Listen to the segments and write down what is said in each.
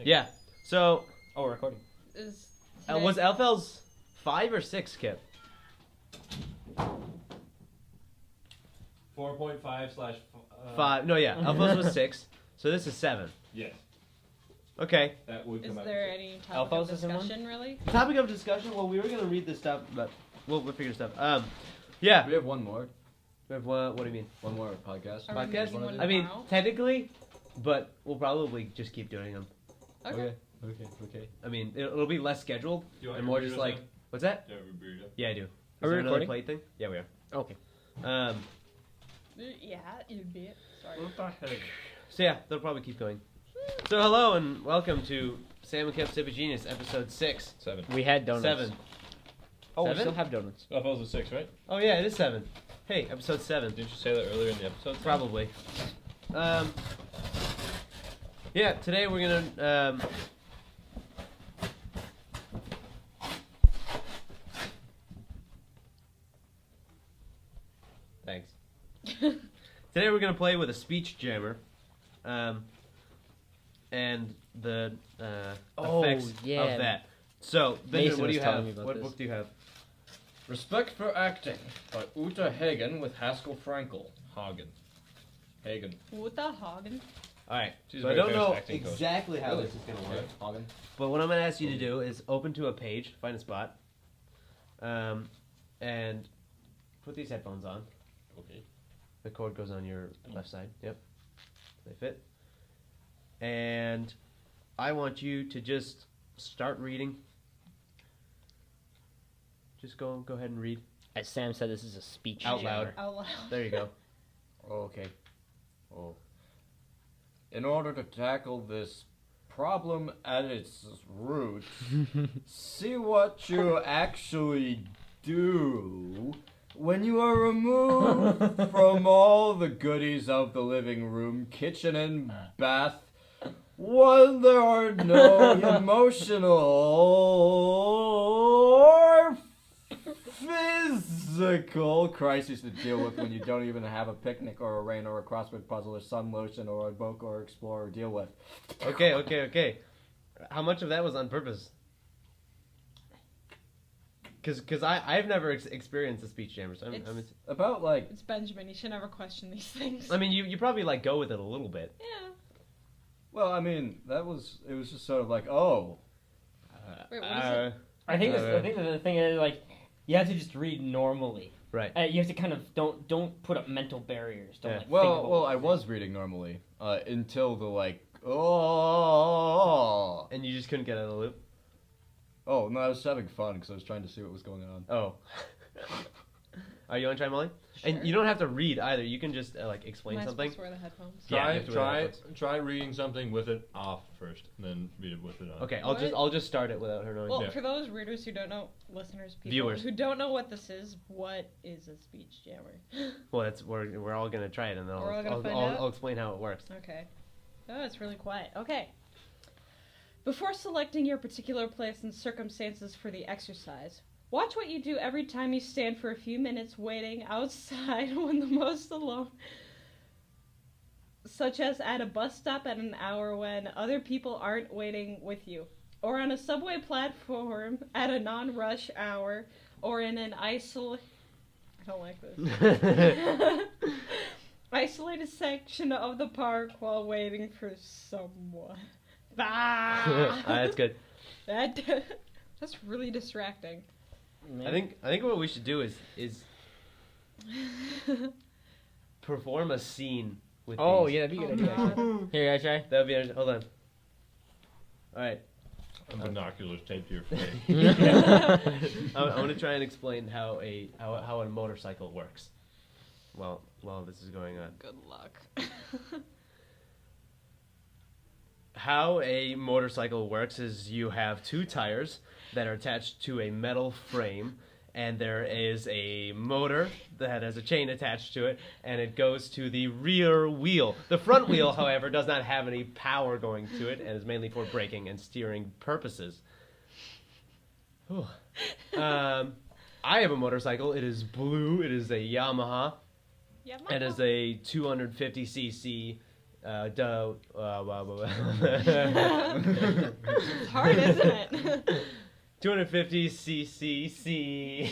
Yeah. So. Oh, we're recording. Was Elfel's 5 or 6, Kip? 4.5/5. No, yeah. Elfel's was 6. So this is 7. Yes. Okay. That would come Is out. there any topic of Alphos is in one? discussion, really? Topic of discussion. Well, we were gonna read this stuff, but we'll figure stuff. Yeah. We have one more. We have what do you mean? One more podcast. Are we Podcast? making one I mean, tomorrow? technically, but we'll probably just keep doing them. Okay. Okay. I mean, it'll be less scheduled Do you want and your more just burrito like. then? What's that? Do you have a burrito? Yeah, I do. Is Are we there another recording? plate thing? Yeah, we are. Okay. Yeah, you'd be it. Sorry. What the heck? So yeah, they'll probably keep going. So hello and welcome to Sam and Kip Sip of Genius, episode 6. 7. We had donuts. 7. Oh, 7? we still have donuts. Elfos was 6, right? Oh yeah, it is 7. Hey, episode 7. Didn't you say that earlier in the episode? Probably. Yeah, today we're gonna Thanks. Today we're gonna play with a speech jammer, and the effects of that. So, Benjamin, Mason what do was you telling have? me about What this. book do you have? Respect for Acting by Uta Hagen with Haskell Frankel. Hagen. Uta Hagen. All right. She's So a I very don't famous know acting coach. exactly how Really? this is gonna work. Hagen. But what I'm going to ask you to do is open to a page, find a spot, and put these headphones on. Okay. The cord goes on your left side. Yep. They fit. And I want you to just start reading. Just go ahead and read. As Sam said, this is a speech Out jammer. loud. Out loud. There you go. Okay. Oh. In order to tackle this problem at its root, see what you actually do when you are removed from all the goodies of the living room, kitchen, and bath. When there are no emotional or physical crises to deal with when you don't even have a picnic or a rain or a crossword puzzle or sun lotion or a book or explore or deal with. Okay. How much of that was on purpose? Because I've never experienced a speech jammer. So About like, It's Benjamin. You should never question these things. I mean, you probably like go with it a little bit. Yeah. well, I mean, it was just sort of like, oh. Wait, what is it? I think the thing is, like, you have to just read normally. Right. You have to kind of don't put up mental barriers. Don't Yeah. like, think about Well, what I you was reading normally until the like, oh. And you just couldn't get out of the loop? Oh, no, I was having fun because I was trying to see what was going on. Oh. Are you want to try, Molly? Sure. And you don't have to read either. You can just like explain Am I something. supposed to wear the headphones? Yeah, you Try have to wear try reading something with it off first, and then read it with it on. Okay, What? I'll just start it without her knowing. Well, Yeah. for those readers who don't know, listeners, people Viewers. who don't know what this is, what is a speech jammer? Well, we're all gonna try it, and then We're all gonna I'll, find I'll, out? I'll explain how it works. Okay. Oh, it's really quiet. Okay. Before selecting your particular place and circumstances for the exercise, watch what you do every time you stand for a few minutes waiting outside when the most alone, such as at a bus stop at an hour when other people aren't waiting with you, or on a subway platform at a non-rush hour, or in an I don't like this. Isolated section of the park while waiting for someone. That's good. That's really distracting. I think what we should do is perform a scene with. Oh, these. yeah, that'd be a Oh, good idea. God. Here, I try. That would be. Hold on. All right. And binoculars taped to your face. I want to try and explain how a motorcycle works. While this is going on. Good luck. How a motorcycle works is you have 2 tires that are attached to a metal frame, and there is a motor that has a chain attached to it, and it goes to the rear wheel. The front wheel, however, does not have any power going to it, and is mainly for braking and steering purposes. I have a motorcycle. It is blue. It is a Yamaha. It is a 250cc It's hard, isn't it? 250 ccc.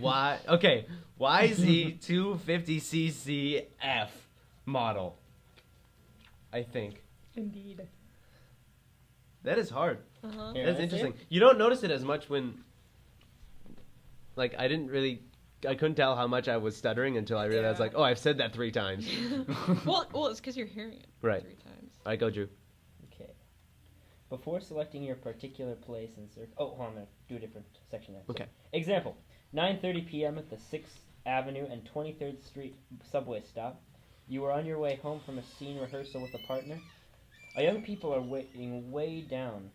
Y. Okay. YZ 250 ccf model. I think Indeed. that is hard. Uh-huh. Here, That's I see interesting. it. You don't notice it as much when, like, I couldn't tell how much I was stuttering until I realized, Yeah. like, oh, I've said that 3 times. well, it's because you're hearing it Right. 3 times. All right, go, Drew. Okay. Before selecting your particular place in circle. Oh, hold on, I'm gonna do a different section there. Okay. Example: 9:30 p.m. at the 6th Avenue and 23rd Street subway stop. You are on your way home from a scene rehearsal with a partner. A young people are waiting way down.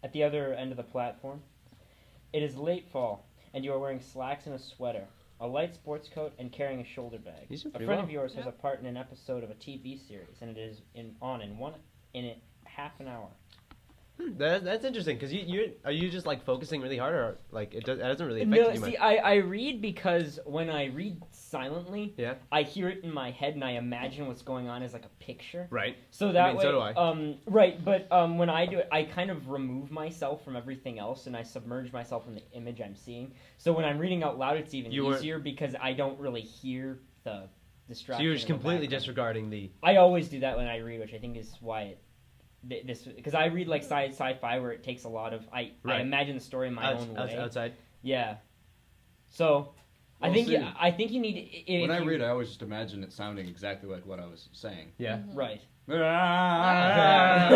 At the other end of the platform. It is late fall, and you are wearing slacks and a sweater, a light sports coat, and carrying a shoulder bag. These are A pretty friend well. of yours has Yeah. a part in an episode of a TV series, and it is in half an hour. That's interesting because are you just like focusing really hard or like that doesn't really affect No, you much? see, I read because when I read silently, Yeah. I hear it in my head and I imagine what's going on as like a picture. Right. So that mean, way, so do I. Right, but when I do it, I kind of remove myself from everything else and I submerge myself in the image I'm seeing. So when I'm reading out loud, it's even You were- easier because I don't really hear the So distraction. you're just in the completely background. disregarding the. I always do that when I read, which I think is why this because I read like sci-fi where it takes a lot of I Right. imagine the story in my own way. Outside. Yeah. So I Well, think see, I think you need if When I you- read, I always just imagine it sounding exactly like what I was saying. Yeah. Mhm. right.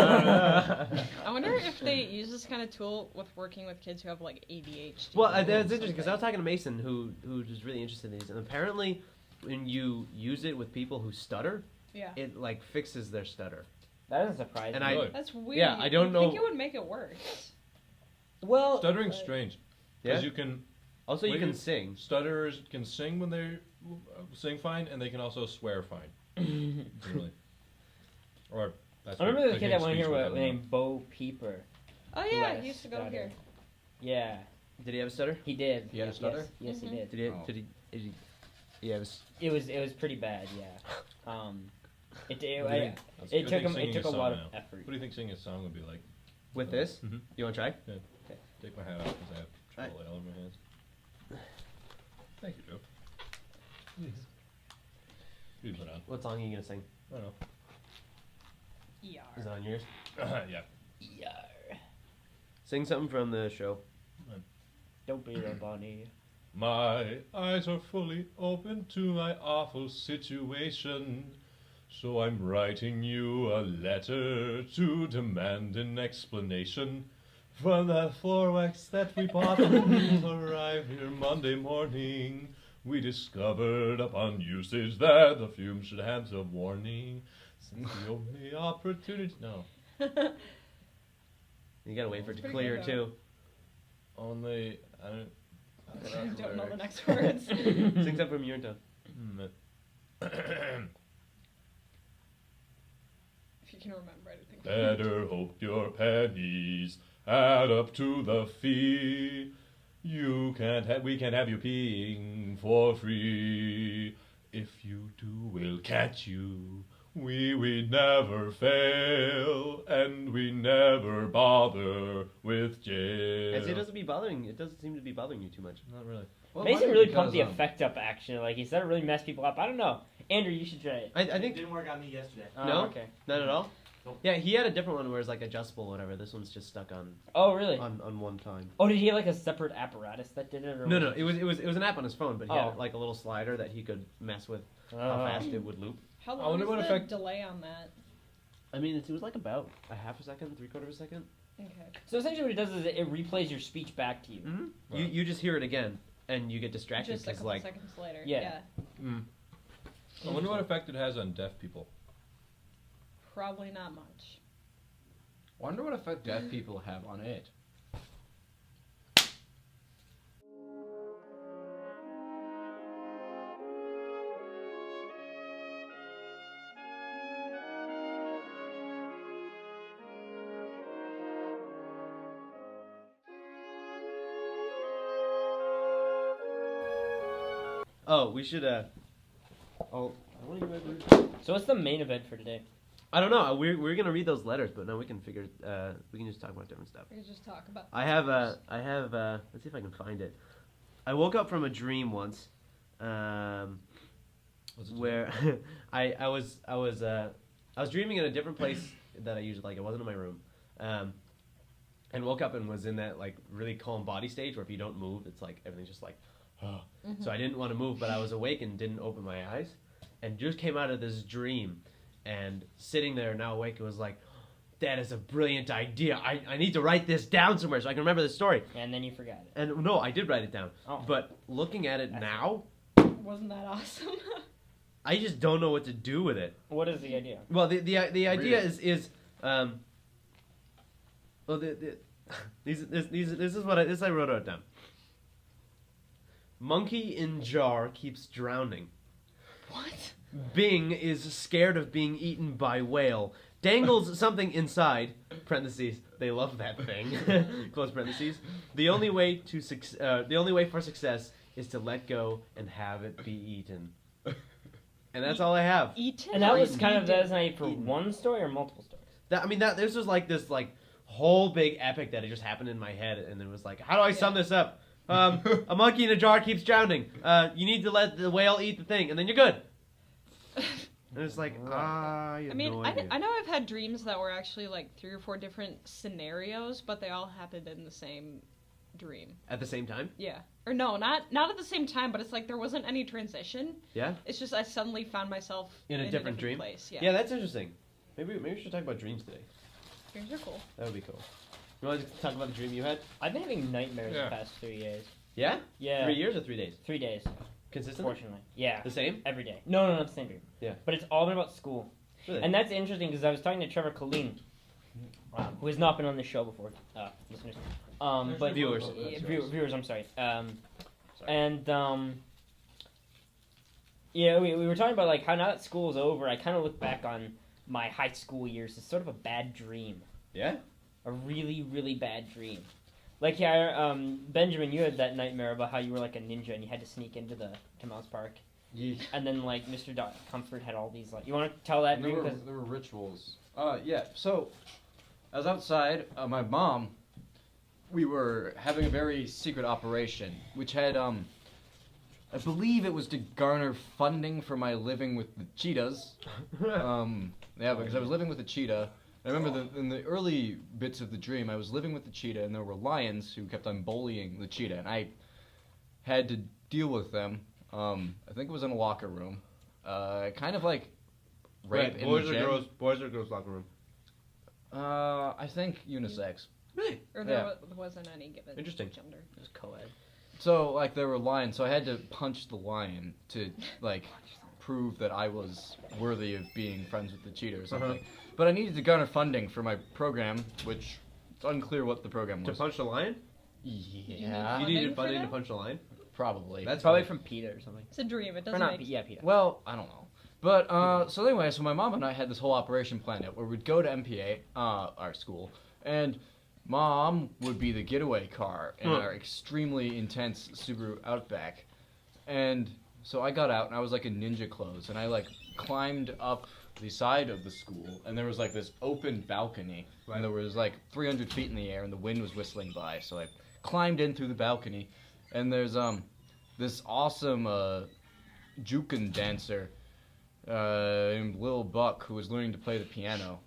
I wonder if they use this kind of tool with working with kids who have like ADHD. Well, or that's interesting because I was something. talking to Mason, who was really interested in these, and apparently, when you use it with people who stutter, Yeah. it like fixes their stutter. That doesn't surprise And me. I- Really? That's weird. Yeah, I don't You'd know- think it would make it worse. Well, Stuttering's But- strange. Yeah. Because you can Also, you Wait, can you- sing. stutterers can sing when they sing fine, and they can also swear fine. Really. Or that's I remember the what kid that figure went here speech would named Bo Peeper. Oh who yeah, had a he used to go stutter. here. Yeah, Did he have a stutter? he did. He had a stutter? Yes, Mhm. he did. Did he? Oh. Did he? Yeah. It was, It was pretty bad. Yeah. It What do you it, think? it I took think him. It singing took a song lot now. of effort. What do you think singing a song would be like? with this. Mhm. You want to try? Take my hat off because I have trouble all over my hands. Thank you, Joe. What do you put on? What song are you gonna sing? I don't know. Yeah. Is it on yours? Yeah. Yar. Sing something from the show. Don't be the bunny. My eyes are fully open to my awful situation. So I'm writing you a letter to demand an explanation. From the floor wax that we bought when we arrived here Monday morning, we discovered upon usage that the fumes should have a warning. Since the only opportunity... No. You gotta wait for it to Pretty clear good, too. Only... I don't... I don't know the next words. Sing something from your tone. If you can remember anything. Better hope your pennies add up to the fee. We can't have you peeing for free. If you do, we'll catch you. We never fail, and we never bother with jail. It doesn't be bothering. It doesn't seem to be bothering you too much. Not really. Well, Mason maybe really because, pumped the effect up. Actually, like he said, it really messed people up. I don't know. Andrew, you should try it. I It think didn't work on me yesterday. No? Okay. not at all. Nope. Yeah, he had a different one where it's like adjustable, or whatever. This one's just stuck on Oh, really? on one time. Oh, did he have like a separate apparatus that did it? Or No, it was an app on his phone, but he Oh. had like a little slider that he could mess with how Oh. fast it would loop. How I long wonder is what the effect- delay on that? I mean, it was like about a half a second, 3/4 of a second. Okay. So essentially, what it does is it replays your speech back to you. Mm-hmm. Right. You just hear it again, and you get distracted Just a because couple like seconds later. Yeah. I wonder what effect it has on deaf people. Probably not much. Wonder what effect deaf people have on it. oh, we should What do you ever? So what's the main event for today? I don't know. We're gonna read those letters, but no, we can figure. We can just talk about different stuff. We can just talk about. I have. Let's see if I can find it. I woke up from a dream once, where I was dreaming in a different place that I usually like. It wasn't in my room, and woke up and was in that like really calm body stage where if you don't move, it's like everything's just like. Oh. Mm-hmm. So I didn't want to move, but I was awake and didn't open my eyes, and just came out of this dream. And sitting there now awake, it was like, that is a brilliant idea. I need to write this down somewhere so I can remember this story. And then you forgot it. And no, I did write it down. Oh. But looking at it now, Wasn't that awesome? I just don't know what to do with it. What is the idea? Well, the idea is this is what I wrote it down. Monkey in jar keeps drowning. What? Bing is scared of being eaten by whale. Dangles something inside. Parentheses. They love that thing. Close parentheses. The only way for success is to let go and have it be eaten. And that's all I have. Eaten? And that was Eaten. kind of designated for one story or multiple stories? This was like this whole big epic that it just happened in my head, and it was like, how do I sum this up? A monkey in a jar keeps drowning. You need to let the whale eat the thing, and then you're good. And it's like, I mean, I know I've had dreams that were actually like 3 or 4 different scenarios, but they all happened in the same dream. At the same time? Yeah. Or no, not at the same time, but it's like there wasn't any transition. Yeah? It's just I suddenly found myself In a different dream? place. Yeah. Yeah, that's interesting. Maybe we should talk about dreams today. Dreams are cool. That would be cool. You want to talk about the dream you had? I've been having nightmares Yeah. the past 3 days. Yeah? Yeah. 3 years or 3 days? 3 days, Consistently? fortunately. Yeah. The same? Every day. No, not the same dream. Yeah. But it's all been about school. Really? And that's interesting because I was talking to Trevor Colleen, who has not been on this show before, listeners. But Viewers. Viewers, I'm sorry. And yeah, we were talking about like how now that school's over, I kind of look back on my high school years as sort of a bad dream, Yeah? a really, really bad dream. Like yeah, Benjamin, you had that nightmare about how you were like a ninja and you had to sneak into the Mouse Park. Yeesh. And then like Mr. Comfort had all these like. You want to tell that There dream? were, 'Cause- there were rituals. Yeah. So, I was outside. My mom. We were having a very secret operation, which had I believe it was to garner funding for my living with the cheetahs. Yeah, because I was living with a cheetah. I remember in the early bits of the dream, I was living with the cheetah, and there were lions who kept on bullying the cheetah, and I had to deal with them. I think it was in a locker room. Kind of like rape in the gym. Boys or girls locker room? I think unisex. Really? Or Yeah. there wasn't any given Interesting. gender. It was co-ed. So like there were lions, so I had to punch the lion to like prove that I was worthy of being friends with the cheetah or something. But I needed to garner funding for my program, which it's unclear what the program To was. punch the lion? Yeah, You Funding needed for funding to that? punch the lion? probably. That's Probably funny. from PETA or something. It's a dream. It Or doesn't not make Yeah, PETA. Well, I don't know. But so anyway, so my mom and I had this whole operation planned out where we'd go to MPA, our school, and Mom would be the getaway car in our extremely intense Subaru Outback. And so I got out and I was like in ninja clothes and I like climbed up the side of the school and there was like this open balcony and there was like 300 feet in the air and the wind was whistling by. So I climbed in through the balcony and there's this awesome jukin dancer named Lil Buck who was learning to play the piano.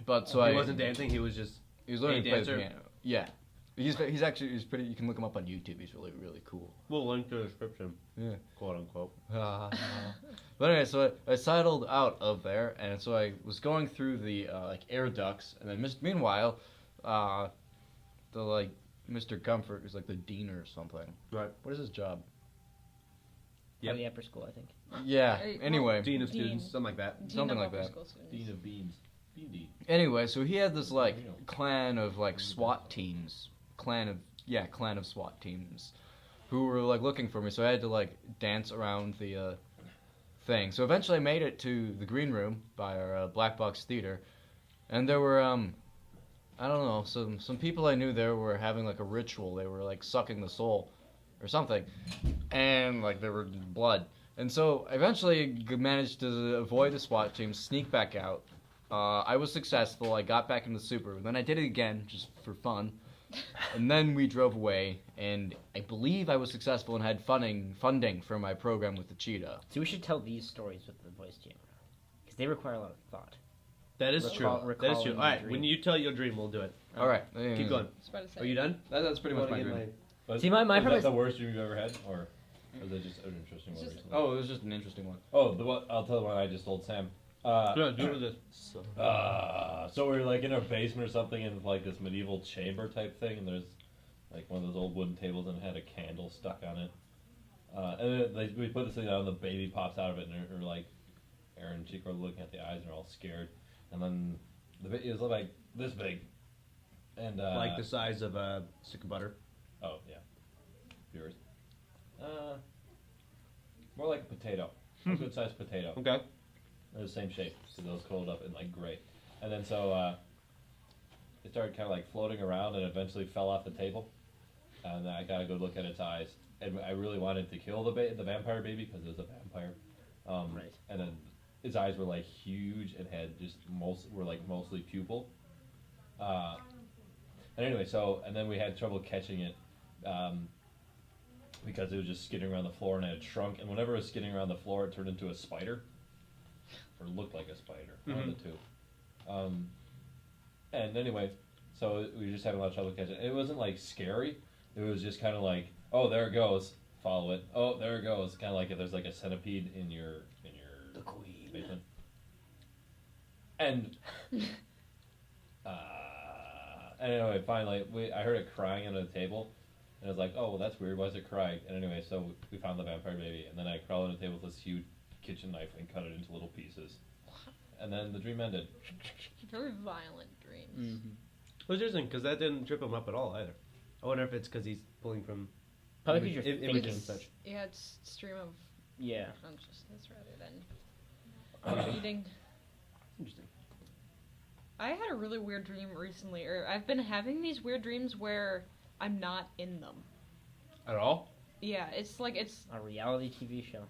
But so He wasn't dancing, he was just... he was learning to play the dancer? piano. Yeah. He's pretty. You can look him up on YouTube. He's really cool. We'll link to the description, Yeah. quote unquote. But anyway, so I sidled out of there, and so I was going through the like air ducts, and then meanwhile, the like Mr. Comfort is like the dean or something. Right. What is his job? Yep. Probably upper school, I think. Yeah. Well, Anyway. Dean of Dean. students, something like that. Dean Something of like upper that. school students. Dean of Beans. Bean. Anyway, so he had this like clan of like SWAT teams, clan of SWAT teams, who were like looking for me. So I had to like dance around the thing. So eventually I made it to the green room by our Black Box Theater, and there were I don't know, some people I knew there were having like a ritual. They were like sucking the soul or something, and like there were blood. And so eventually managed to avoid the SWAT team, sneak back out. I was successful. I got back in the super. Then I did it again, just for fun. And then we drove away, and I believe I was successful and had funding for my program with the cheetah. So we should tell these stories with the voice chamber. Because they require a lot of thought. That is true. That is recalling true. the All right, dream. when you tell your dream, we'll do it. All right. Keep going. I was about to say. Are you done? That's pretty much my dream. But See, my was that premise- the worst dream you've ever had, or was it just an interesting one? It's just- recently? Oh, it was just an interesting one. Oh, the one I'll tell the one I just told Sam. Yeah, do it with this. So we were like in our basement or something in like this medieval chamber type thing, and there's like one of those old wooden tables and it had a candle stuck on it. And then we put this thing out and the baby pops out of it, and we're like, Aaron and Chico are looking at the eyes and they're all scared. And then the baby was like this big. And Like the size of a stick of butter. Oh, yeah. Viewers. More like a potato. A good sized potato. Okay. They're the same shape, so those curled up in like gray. And then so it started kind of like floating around and eventually fell off the table. And I got a good look at its eyes. And I really wanted to kill the vampire baby because it was a vampire. Right. And then its eyes were like huge and had just mostly pupil. And anyway, and then we had trouble catching it because it was just skidding around the floor and it had shrunk. And whenever it was skidding around the floor, it turned into a spider. Or looked like a spider. One of the two. And anyway, so we were just having a lot of trouble catching it. It wasn't like scary. It was just kind of like, oh, there it goes. Follow it. Oh, there it goes. Kind of like if there's like a centipede in your The queen. basement. And anyway, finally, I heard it crying under the table, and I was like, oh, well, that's weird. Why is it crying? And anyway, so we found the vampire baby, and then I crawled under the table with this huge kitchen knife and cut it into little pieces. And then the dream ended. Very violent dreams. Mm-hmm. It was interesting because that didn't trip him up at all either. I wonder if it's because he's pulling from Probably because you're images thinking. and such. Yeah, it's stream of Yeah. consciousness rather than reading. Interesting. I had a really weird dream recently, or I've been having these weird dreams where I'm not in them. At all? Yeah, it's like it's A reality TV show.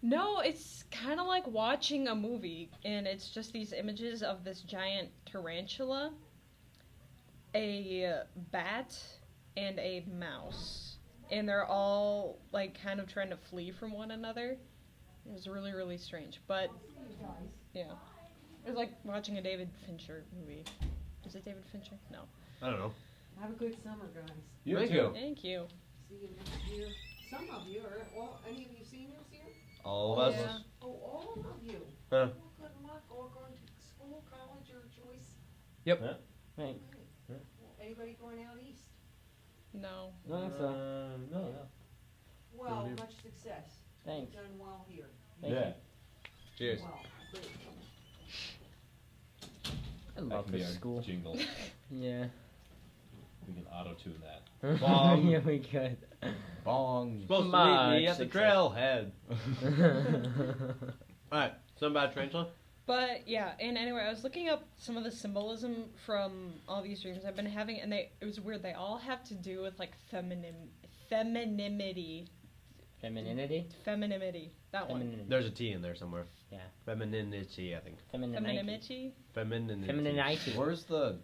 no, it's kind of like watching a movie, and it's just these images of this giant tarantula, a bat, and a mouse, and they're all like kind of trying to flee from one another. It was really, really strange, but yeah, it was like watching a David Fincher movie. Is it David Fincher? No. I don't know. Have a good summer, guys. Thank you. Thank you. See you next year. Some of you are any of you seniors here? All of us. Yeah. Oh, all of you. Huh. Well, good luck, all going to school, college, or choice. Yep. Thanks. Well, anybody going out east? No. I think so. No. Well, Mhm. much success. Thanks. You've done well here. Thank Yeah. you. Cheers. Well, great. I That love can be this our school. jingle. Yeah. We can auto-tune that. Bong. Yeah, we could. Bong. Supposed to Much meet me at the success. trailhead. Alright, something about tarantula? But yeah, and anyway, I was looking up some of the symbolism from all these dreams I've been having, and it was weird. They all have to do with like femininity. Femininity? That one. Femininity. There's a T in there somewhere. Yeah. Femininity, I think. Femininity. Femininity. Femininity. Where's the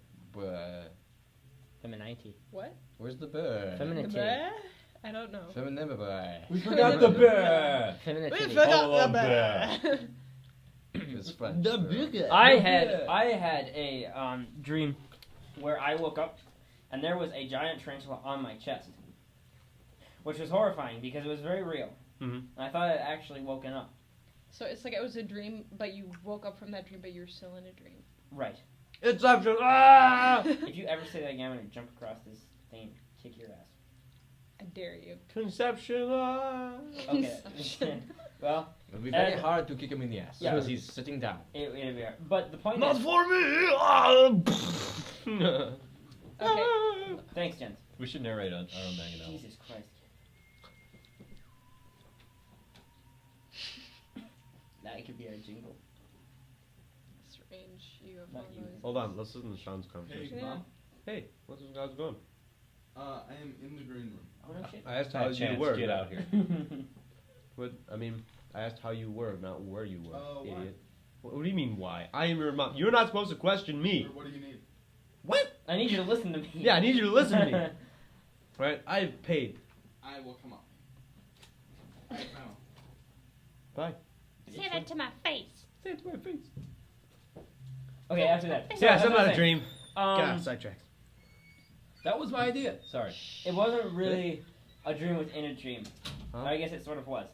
Femininity. What? Where's the bird? Femininity. Bleh? I don't know. Femininity. We forgot the bear! We Femininity. forgot Oh, the bear. It's French. The so- bigger. I had a dream where I woke up and there was a giant tarantula on my chest, which was horrifying because it was very real. Mhm. And I thought I had actually woken up. So it's like it was a dream, but you woke up from that dream, but you're still in a dream. Right. Inception! Ah! If you ever say that again, I'm gonna jump across this thing and kick your ass. I dare you. Conception! Ah! Okay. Well, It'll be very And- hard to kick him in the ass Yeah. because he's sitting down. it'll be right. But the point Not is, for me! Ah! Okay. thanks, gents. We should narrate on our own Manganel. Jesus Christ. That could be our jingle. Strange UFO Not you. noise. Hold on, let's listen to Sean's conversation. Yeah. Hey, what's this guy's going? I am in the green room. Oh no shit. I asked Hi, how you Chance, were. get out here. What? I mean, I asked how you were, not where you were, Why? idiot. What do you mean why? I am your mom. You're not supposed to question me. What do you need? What? I need you to listen to me. Yeah, I need you to listen to me. Right? I've paid. I will come up. Alright, now. Bye. Say that to my face. Say it to my face. Okay, after that. Yeah, So, as something I was about a saying, dream. God, Um, sidetracked. That was my idea. Sorry. it wasn't really a dream within a dream. Huh? I guess it sort of was.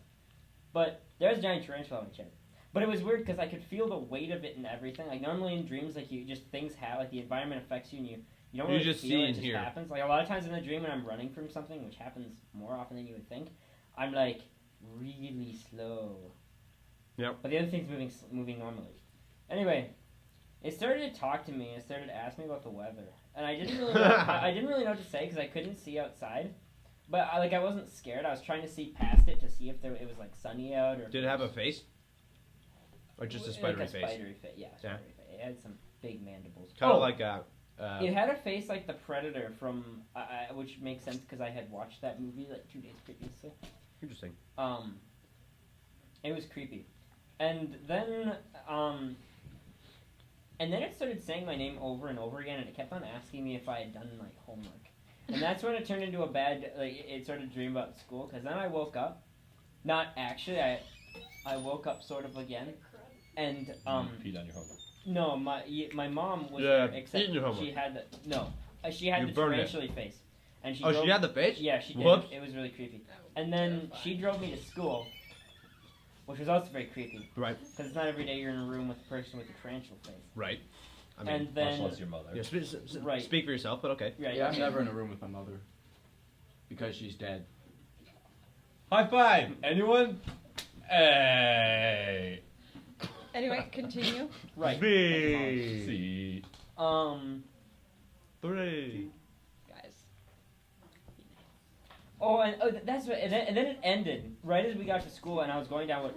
But there was a giant tarantula on my chair. But it was weird because I could feel the weight of it and everything. Like normally in dreams, like you just things like the environment affects you and you don't You really just feel see it. and It just hear. happens. Like a lot of times in a dream when I'm running from something, which happens more often than you would think, I'm like really slow. Yep. But the other thing's moving normally. Anyway, it started to talk to me. It started to ask me about the weather, and I didn't really I didn't really know what to say because I couldn't see outside. But I wasn't scared. I was trying to see past it to see if it was like sunny out or. Did it have a face? Or just a spidery face? Spidery face. Yeah. Spidery face. It had some big mandibles. Kind of like a. It had a face like the Predator from, which makes sense because I had watched that movie like 2 days previously. Interesting. It was creepy, and then it started saying my name over and over again, and it kept on asking me if I had done like homework, and that's when it turned into a bad it started to dream about school. Because then I woke up, not actually I woke up sort of again, and Peed on your homework. no, my mom was Yeah, there, except eating your homework. she had she had You the burned it. tarantula face, and she Oh, drove, she had the face? yeah, she did. Whoops. It was really creepy. And then she drove me to school, which was also very creepy. Right. Because it's not every day you're in a room with a person with a tarantula face. Right. I mean, And Much then, less your mother. yeah, Right. speak for yourself, but okay. right, Yeah, I'm okay. never in a room with my mother. Because she's dead. High five! Anyone? Hey! Anyway, continue. Right. B. See. 3. Guys. Oh, and that's what. And then it ended right as we got to school, and I was going down what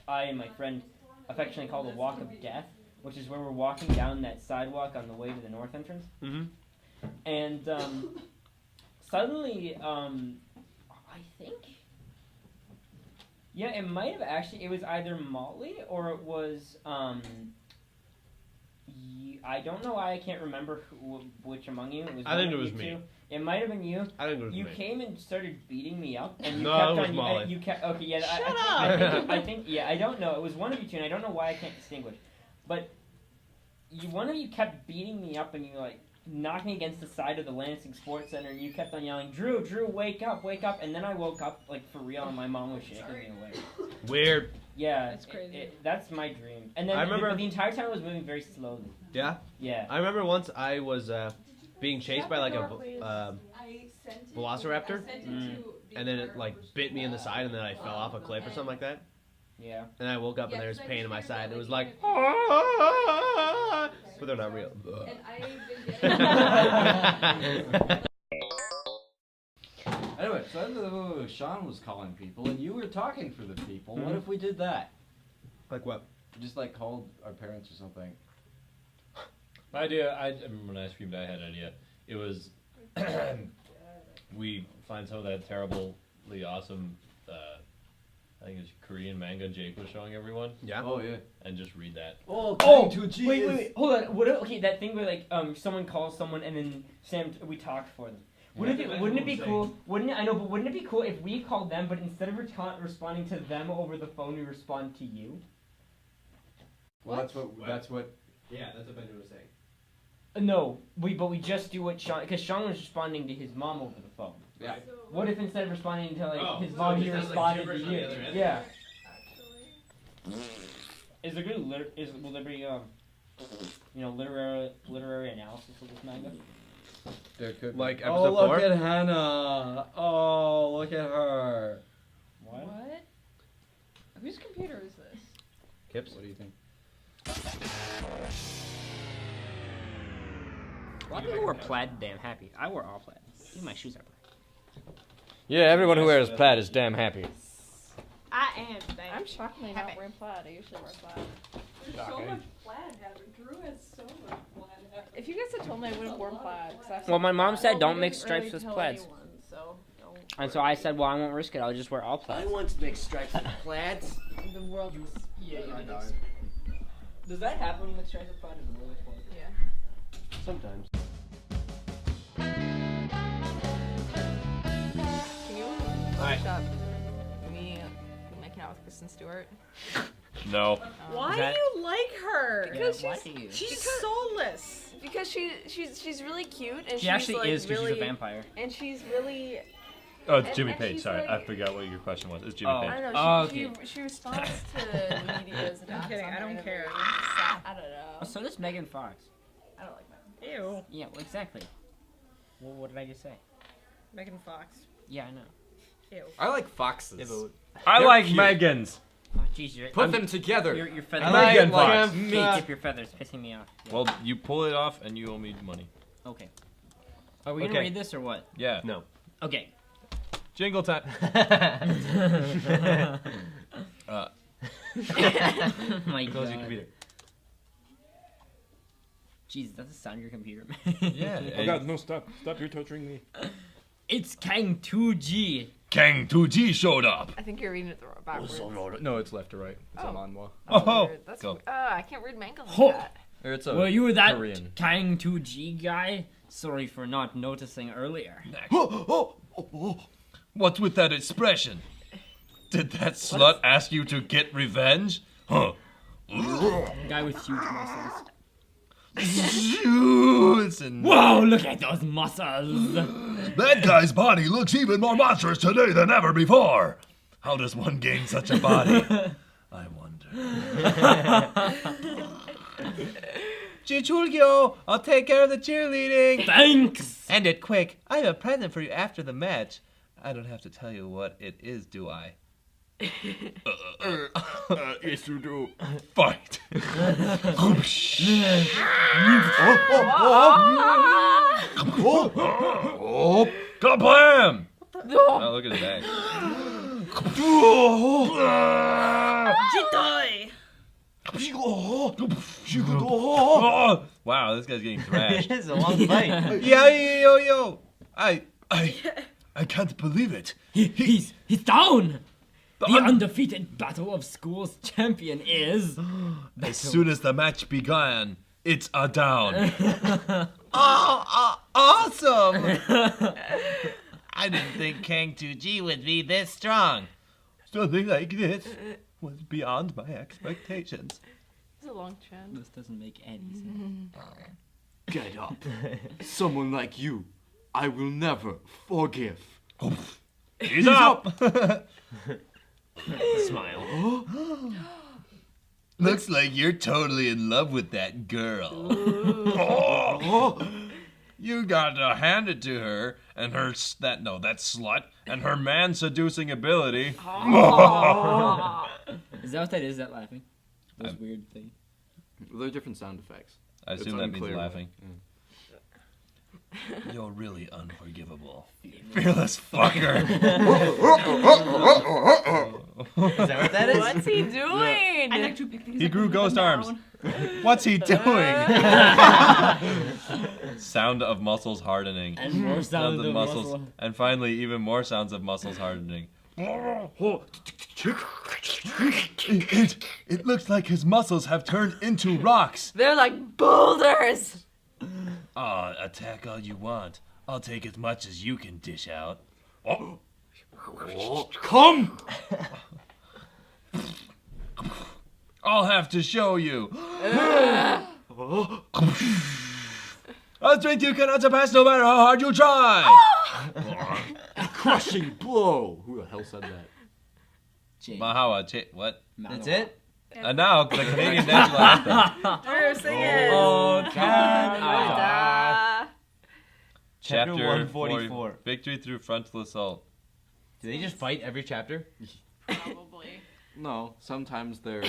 I and my friend affectionately call the Walk of Death, which is where we're walking down that sidewalk on the way to the north entrance. Mm-hmm. And suddenly, I think, yeah, it might have actually. It was either Molly or it was. I don't know why I can't remember which among you. It was I think one it of was you me. two. It might have been you. I think it was You me. came and started beating me up, and you No, kept it was on. Molly. You kept. Okay, yeah. Shut I think. Yeah, I don't know. It was one of you two, and I don't know why I can't distinguish. But one of you kept beating me up, and you knocked me against the side of the Lansing Sports Center, and you kept on yelling, "Drew, wake up, wake up!" And then I woke up for real, and my mom was shaking me awake. Weird. Yeah, That's crazy. That's my dream. And then I remember- the entire time I was moving very slowly. Yeah? Yeah. I remember once I was being chased by like I a sent it. velociraptor, I sent it Mm. to and then it like bit me in the side, and then I fell off a cliff or something like that. Yeah. And I woke up and Yeah, there was 'cause I pain in my shared side. that It was with like, my but they're not real. And I've been getting. Anyway, so Sean was calling people and you were talking for the people. What if we did that? Like what? Just called our parents or something. My idea, I remember when I screamed, I had an idea. It was, we find some of that terribly awesome, I think it's Korean manga Jake was showing everyone, Yeah. Oh, yeah. and just read that. Oh, Oh, to Jesus. wait, hold on. Okay, that thing where someone calls someone and then Sam, we talk for them. Wouldn't it be cool? Wouldn't it be cool if we called them, but instead of responding to them over the phone, we respond to you? Well, that's what. Yeah, that's what Benjamin was saying. No, but we just do what Sean, because Sean was responding to his mom over the phone. Yeah. What if instead of responding to his so mom, it he just sounds like responded to gibberish on you? the other end? Yeah. Actually. Is there good will there be literary analysis of this manga? There could be. Like oh, episode look 4? at Hannah. Oh, look at her. What? Whose computer is this? Kips? What do you think? A lot of people wear plaid damn happy. I wear all plaid. Even my shoes are plaid. Yeah, everyone who wears plaid is damn happy. I am. Thank I'm shocked when not wearing plaid. I usually wear plaid. There's so much plaid happening. Drew has so much plaid happening. If you guys had told me I would have worn plaid, 'cause I've Well, my mom said Well, don't we mix didn't stripes really with tell plaids. anyone, so don't. And so I said, well, I won't risk it. I'll just wear all I plaid. want to make stripes and plaids. The world was. Yeah, I know. Does that happen with stripes and plaid? Is it really fun? Yeah. Sometimes. Can you Alright. Photoshop me making out with Kristen Stewart? No. Why That- do you like her? Because Why she's do you? She's soulless. because she's really cute and She she's actually like is because really she's a vampire. and she's really Oh, it's And- Jimmy and Page. she's Sorry, I like- forgot what your question was. It's Jimmy Oh. Page. I don't Oh, know. She responds to the media's attacks. kidding, on I her don't in a care. very sad- I don't know. Oh, so does Megan Fox. I don't like that. Ew. Yeah, well, exactly. Well, what did I just say? Megan Fox. Yeah, I know. Ew. I like foxes. I They're like cute. Megan's. Oh, jeez, you're. Put them together. Your feathers. I like Megan Fox. Keep your feathers pissing me off. Yeah. Well, you pull it off and you owe me money. Okay. Are we gonna Okay. read this or what? Yeah. No. Okay. Jingle time. My Close God. your computer. Jesus, that's the sound of your computer. Yeah. Oh God, no! Stop! Stop! You're torturing me. It's Kang 2G. Kang 2G showed up. I think you're reading it backwards. No, it's left to right. It's Oh. a manhwa. Oh, Weird. That's go. I can't read manga like Ho. that. Or it's a Were you that Korean. Kang 2G guy? Sorry for not noticing earlier. What's with that expression? Did that slut ask you to get revenge? Huh? Guy with huge muscles. Shoots and Whoa, look at those muscles! that guy's body looks even more monstrous today than ever before. How does one gain such a body? I wonder. Chichulgyo, I'll take care of the cheerleading. Thanks! End it quick. I have a present for you after the match. I don't have to tell you what it is, do I? Yes, you do. Fight. Kablam! Oh, look at his back. Jitoi! Wow, this guy's getting thrashed. It's a long fight. Yo. I can't believe it. He's down! The undefeated Battle of Schools champion is... As soon as the match began, it's a down. Awesome! I didn't think Kang 2G would be this strong. Something like this was beyond my expectations. It's a long trend. This doesn't make any sense. Get up. Someone like you, I will never forgive. He's up! Smile. Looks like you're totally in love with that girl. Oh, you gotta hand it to her and her that slut and her man seducing ability. Is that what that is, that laughing? Those weird things. They're different sound effects. I It's assume that means unclear. laughing. You're really unforgivable. Fearless fucker. Is that what that is? What's he doing? I like to pick things He up grew and put ghost them arms. down. What's he doing? Sound of muscles hardening. And more sounds of muscle. And finally, even more sounds of muscles hardening. It looks like his muscles have turned into rocks. They're like boulders. Attack all you want. I'll take as much as you can dish out. Come! I'll have to show you. A strength you cannot surpass no matter how hard you try. Crushing blow. Who the hell said that? Mahawa, what? That's it? And now, the Canadian national anthem. We're singing. Oh, Canada. Chapter 144. 144. Victory through frontal assault. Do they just fight every chapter? Probably. No, sometimes they're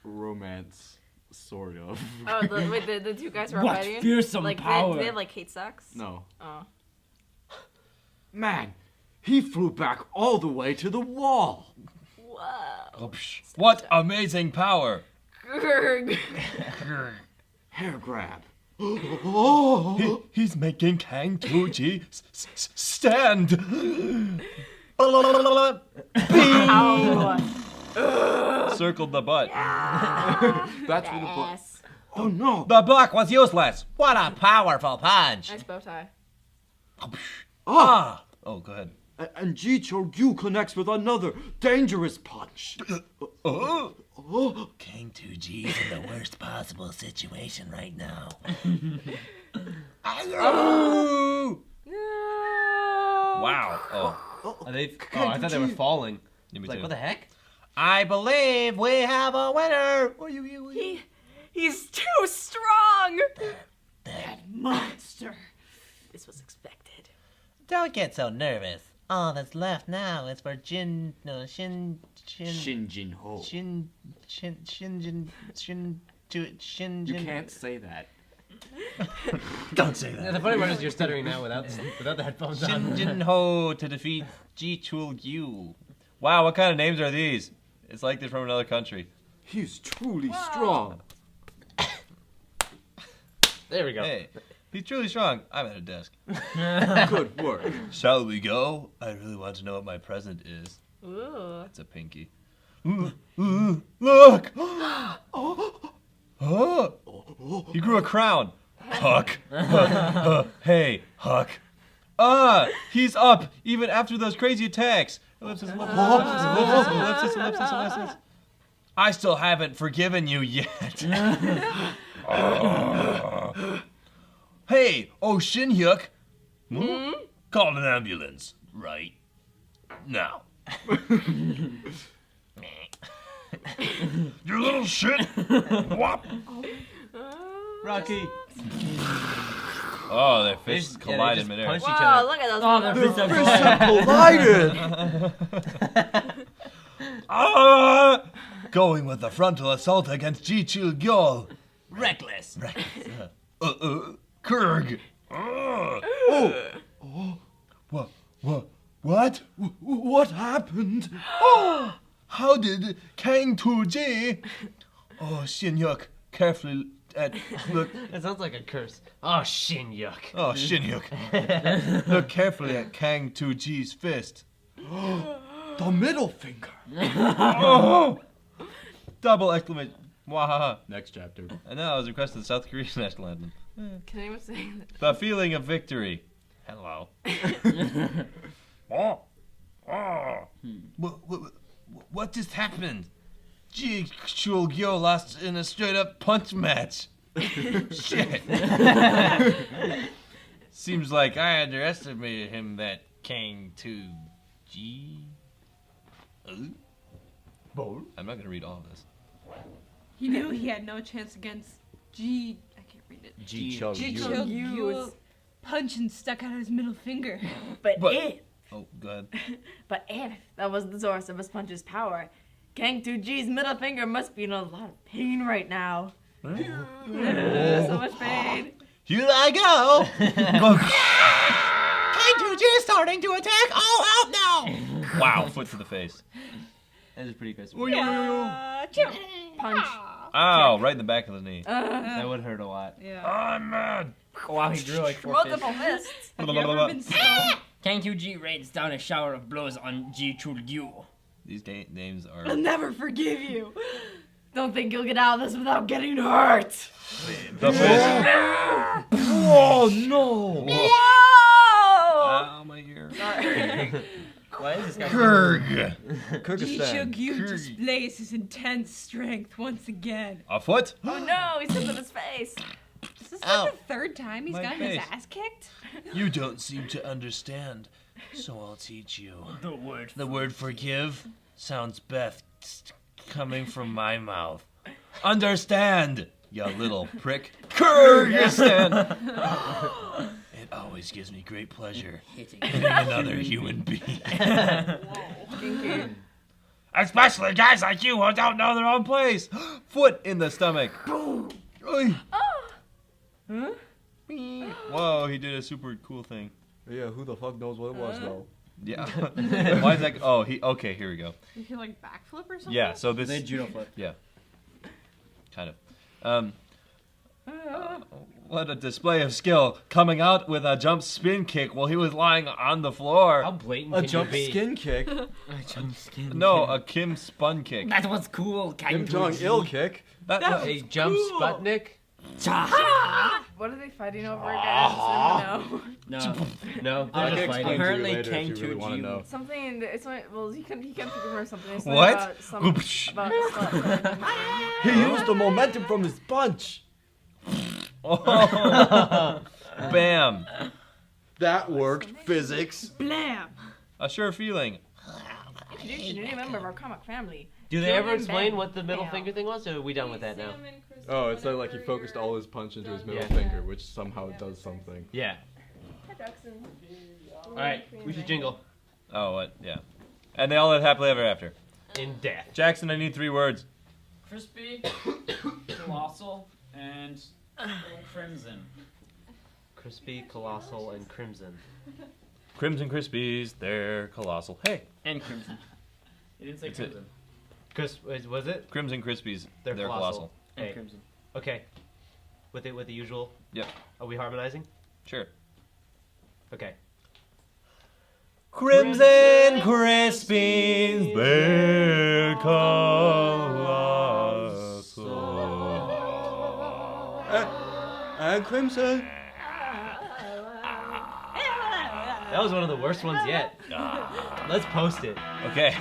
romance, sort of. Oh, the two guys who are What fighting? fearsome like, power. They have like hate sex? No. Oh. Man, he flew back all the way to the wall. Whoa. What amazing power! Grr. Hair grab. He's making Kang Tuji stand. Circled the butt. That's where the butt. Oh no! The block was useless. What a powerful punch. Nice bow tie. Oh, go ahead. And Ji Chol-gyu connects with another dangerous punch. King 2G's in the worst possible situation right now. Wow. Oh. I thought they were falling. Yeah, me Like, too. what the heck? I believe we have a winner. He's too strong. That Monster. This was expected. Don't get so nervous. All that's left now is for Shin Shin Jin Ho. Shin. You can't say that. Don't say Yeah, the funny part is you're stuttering now without the headphones on. Shin Jin Ho to defeat Ji Chul-gyu. Wow, what kind of names are these? It's like they're from another country. He's truly strong. There we go. Hey, he's truly strong. I'm at a desk. Good work. Shall we go? I really want to know what my present is. Ooh. It's a pinky. Look! Oh, he grew a crown. Huck. Hey, Huck. He's up even after those crazy attacks. Ellipsis. I still haven't forgiven you yet. Hey, Shin Hyuk. Call an ambulance right now. You little shit. Whop. Rocky. Oh, their fists collided they midair. punched each Wow, other. look at those. Oh, their fists Collided. Going with the frontal assault against Ji Chul-gyu. reckless. Kurg. What? What happened? How did Kang 2G? Shin Hyuk, carefully look. That sounds like a curse. Oh, Shin Hyuk. Shin Hyuk. Look carefully at Kang 2G's fist. The middle finger. Double exclamation. Wahaha. Next chapter. And now I was requested the South Korean national anthem. Can anyone say that? The feeling of victory. Hello. What just happened? Ji Chul-gyu lost in a straight-up punch match. Shit. Seems like I underestimated him, that Kang 2G. I'm not gonna read all of this. He knew he had no chance against I can't read it. Ji Chul-gyu's punch and stuck out his middle finger. But Oh, go ahead. if that was the source of his punch's power, Kang 2G's middle finger must be in a lot of pain right now. So much pain. Here I go. Kang 2G is starting to attack all out now. Wow, foot to the face. That is pretty crazy. Punch. Ow, right in the back of the knee. That would hurt a lot. Yeah. I'm mad. Wow, he drew like 4 fists. Multiple fists. Have you ever been stoned? Kang 2G rains down a shower of blows on Ji Chul-gyu. These names are... I'll never forgive you. Don't think you'll get out of this without getting hurt. The fist. Oh no! Whoa! Ow, my ear. Sorry. Why is this guy? Kurg. Ji Chul-gyu displays his intense strength once again. A foot? Oh no, he stepped on his face. Is this Ow. like the third time he's My gotten face. his ass kicked? You don't seem to understand, so I'll teach you. The word forgive sounds best coming from my mouth. Understand, you little prick. Kyrgyzstan! It always gives me great pleasure hitting another human being. Especially guys like you who don't know their own place. Foot in the stomach. Oy. Huh? Whoa, he did a super cool thing. Yeah, who the fuck knows what it was though? Yeah. Why is that? Oh, okay, here we go. You feel like backflip or something? Yeah, so this... They judo flip. Yeah. Kind of. What a display of skill, coming out with a jump spin kick while he was lying on the floor. How blatant A can jump you be? skin kick. A jump skin. No, a Kim spun kick. That was cool. Kim Jong-il kick. That was A jump Sputnik? What are they fighting over again? I just No. No, I they're can just explain fighting. to you Apparently, later Kang if you really want to Tuji- know. don't. Something. It's like, well, he can't remember something. It's something What? About some, Oops. about stuff. He used the momentum from his punch. Oh. Bam. That worked. Physics. Blam! A sure feeling. Introduce a new member of our comic family. Do they Join ever and explain bang. what the middle Bam. finger thing was, or are we done with that now? Oh, it said like he focused all his punch into his middle Yeah. finger, which somehow does something. Yeah. Hi, Jackson. Alright, we should jingle. Oh, what? Yeah. And they all lived happily ever after. In death. Jackson, I need 3 words. Crispy, colossal, and crimson. Crispy, colossal, and crimson. Crimson Krispies, they're colossal. Hey. And crimson. He didn't say That's it. crimson. Was it? Crimson Krispies, They're colossal. And Hey. crimson. Okay. With the usual? Yep. Are we harmonizing? Sure. Okay. Crimson Krispies, they're colossal. And Crimson. That was one of the worst ones yet. Let's post it. Okay.